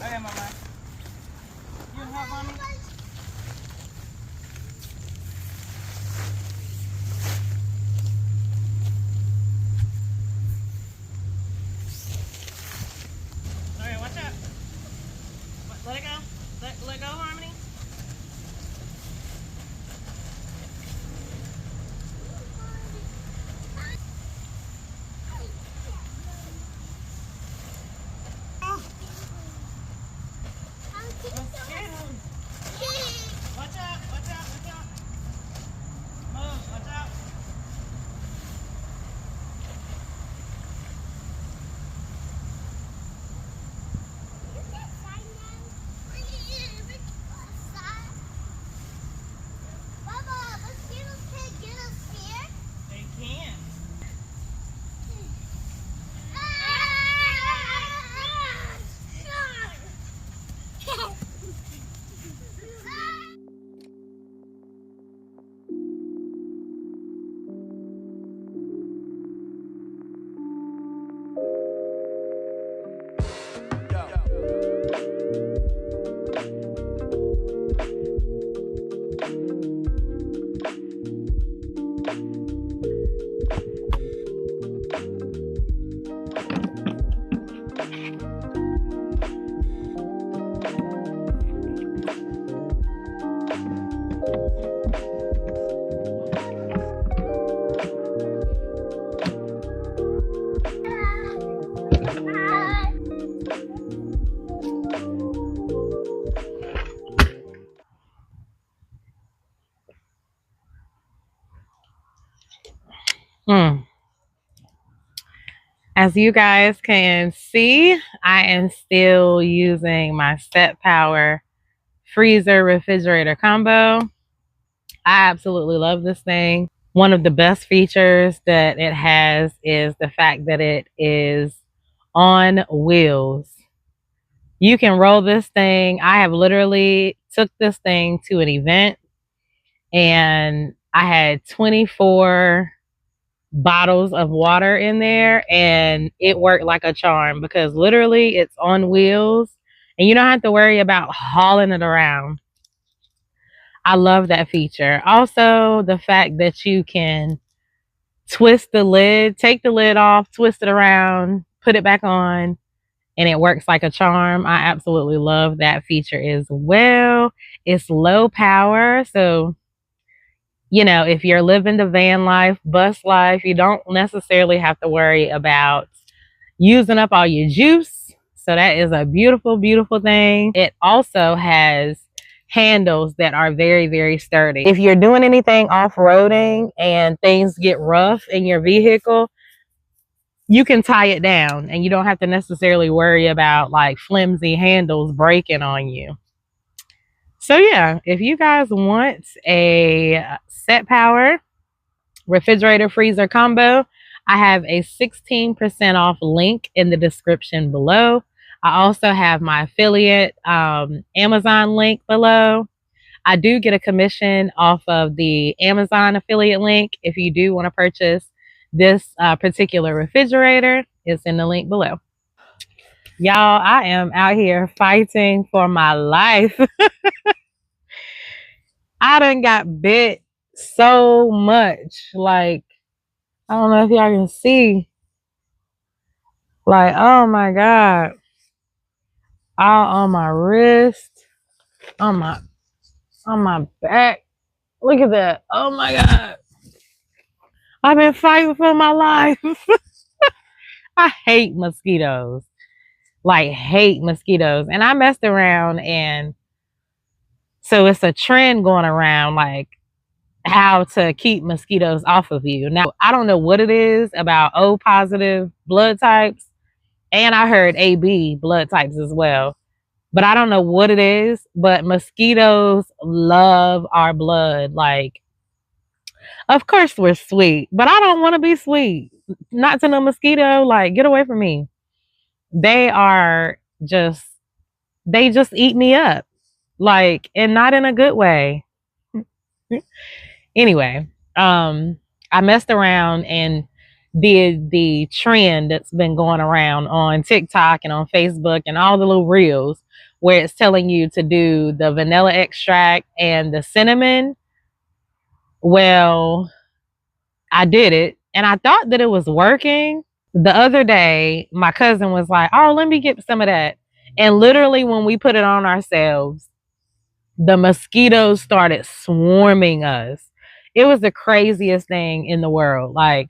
Okay, mama. You help mommy? Okay, watch out. Let it go. Let go, Harmony. Watch out, watch out, watch out. Move, watch out. They can't. As you guys can see, I am still using my SetPower freezer refrigerator combo. I absolutely love this thing. One of the best features that it has is the fact that it is on wheels. You can roll this thing. I have literally took this thing to an event and I had 24 bottles of water in there and it worked like a charm because literally it's on wheels and you don't have to worry about hauling it around. I love that feature. Also, the fact that you can twist the lid, take the lid off, twist it around, put it back on, and it works like a charm. I absolutely love that feature as well. It's low power, so you know, if you're living the van life, bus life, you don't necessarily have to worry about using up all your juice. So that is a beautiful, beautiful thing. It also has handles that are very, very sturdy. If you're doing anything off-roading and things get rough in your vehicle, you can tie it down and you don't have to necessarily worry about like flimsy handles breaking on you. So yeah, if you guys want a SetPower refrigerator freezer combo, I have a 16% off link in the description below. I also have my affiliate Amazon link below. I do get a commission off of the Amazon affiliate link. If you do want to purchase this particular refrigerator, it's in the link below. Y'all, I am out here fighting for my life. I done got bit so much. Like, I don't know if y'all can see. Like, oh my God. All on my wrist, on my back. Look at that. Oh my God. I've been fighting for my life. I hate mosquitoes. Like, hate mosquitoes. And I messed around and so it's a trend going around like how to keep mosquitoes off of you. Now, I don't know what it is about O positive blood types. And I heard AB blood types as well. But I don't know what it is. But mosquitoes love our blood. Like, of course we're sweet. But I don't want to be sweet. Not to no mosquito. Like, get away from me. They just eat me up. Like, and not in a good way. Anyway, I messed around and did the trend that's been going around on TikTok and on Facebook and all the little reels where it's telling you to do the vanilla extract and the cinnamon. Well, I did it and I thought that it was working. The other day, my cousin was like, oh, let me get some of that. And literally when we put it on ourselves, the mosquitoes started swarming us. It was the craziest thing in the world. Like,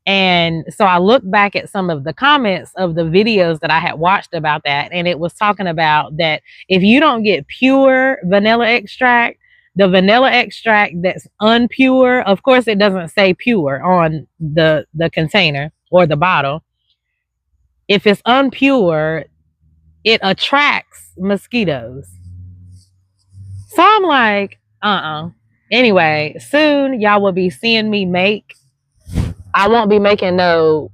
and so I looked back at some of the comments of the videos that I had watched about that, and it was talking about that if you don't get pure vanilla extract, the vanilla extract that's unpure, of course it doesn't say pure on the container or the bottle. If it's unpure, it attracts mosquitoes. So I'm like, Anyway, soon y'all will be seeing me make. I won't be making no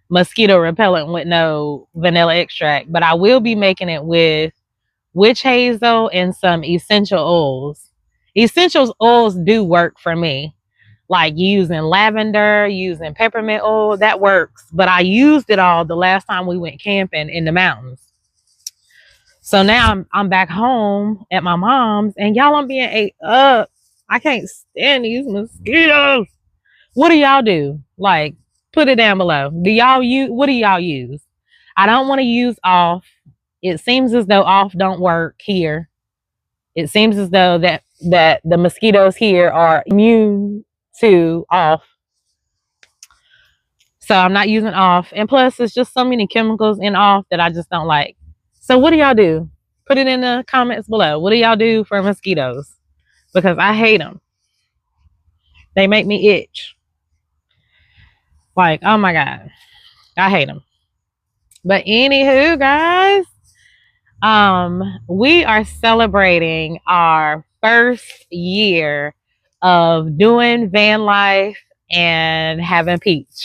mosquito repellent with no vanilla extract, but I will be making it with witch hazel and some essential oils. Essential oils do work for me. Like using lavender, using peppermint oil, that works. But I used it all the last time we went camping in the mountains. So now I'm back home at my mom's, and y'all, I'm being ate up. I can't stand these mosquitoes. What do y'all do? Like, put it down below. What do y'all use? I don't want to use off. It seems as though off don't work here. It seems as though that the mosquitoes here are immune to off. So I'm not using off. And plus, it's just so many chemicals in off that I just don't like. So what do y'all do? Put it in the comments below. What do y'all do for mosquitoes? Because I hate them. They make me itch. Like, oh my God. I hate them. But anywho, guys, we are celebrating our first year of doing van life and having peach.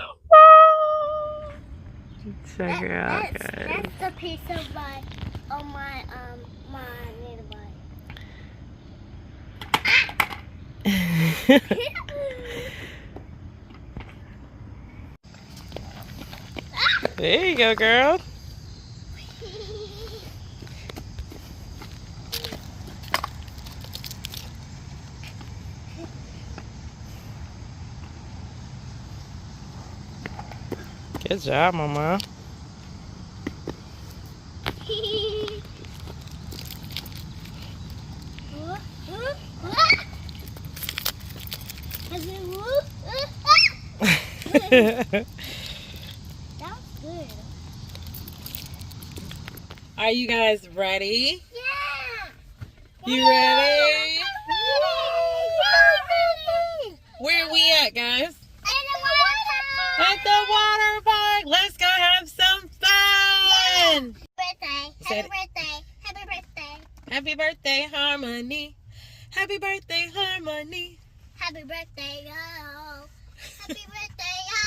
Check it out, guys. That's the piece of my little boy. There you go, girl. Good job, Mama. That was good. Are you guys ready? Yeah. You ready? Yeah. Where are we at, guys? At the water park. Let's go have some fun. Birthday. Happy birthday. Happy birthday. Happy birthday, Harmony. Happy birthday, Harmony. Happy birthday, y'all. Happy birthday, y'all.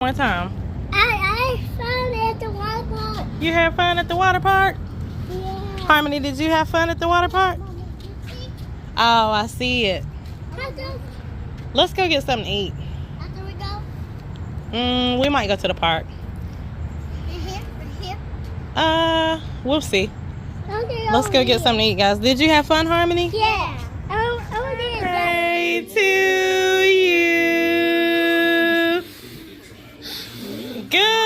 One time. I had fun at the water park. You had fun at the water park? Yeah. Harmony, did you have fun at the water park? Oh, I see it. Let's go get something to eat. After we go? We might go to the park. Here? We'll see. Okay, Let's go get something to eat, guys. Did you have fun, Harmony? Yeah. Hey to you. Good.